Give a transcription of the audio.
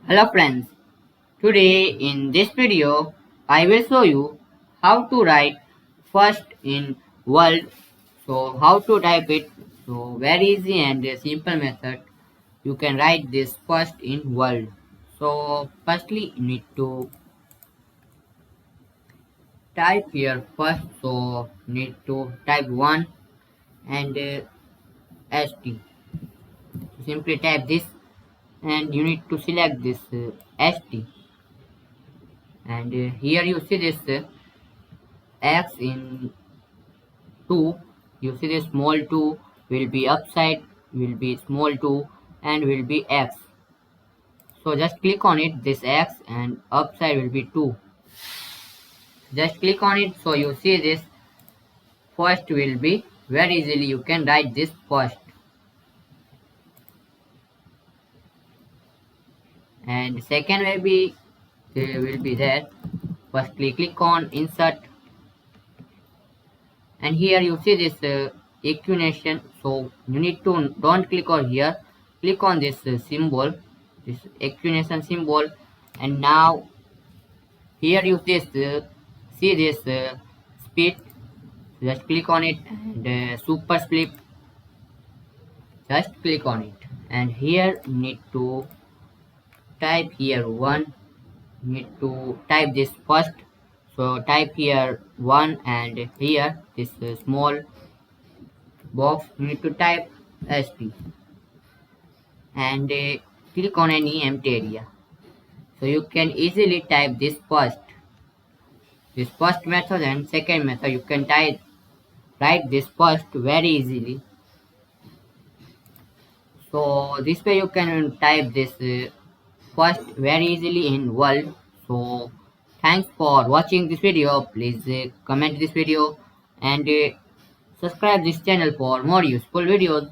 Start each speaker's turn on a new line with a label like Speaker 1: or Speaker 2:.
Speaker 1: Hello friends, today in this video I will show you how to write first in world. So how to type it? So very easy and a simple method. You can write this first in world. So firstly you need to type here first. So need to type 1 and st. So simply type this and you need to select this st and here you see this x in 2, you see the small 2 will be upside, will be small 2 and will be x. So just click on it, this x and upside will be 2. Just click on it, so you see this first will be very easily you can write this first. And second will be will be there. Firstly click on insert and here you see this equation, so you need to don't click on here, click on this symbol, this equation symbol, and now here you see this speed, just click on it and super split, just click on it and here you need to type here 1, you need to type this first, so type here 1 and here this small box you need to type st and click on any empty area, so you can easily type this first method and second method you can type write this first very easily. So this way you can type this first very easily in world. So thanks for watching this video, please comment this video and subscribe this channel for more useful videos.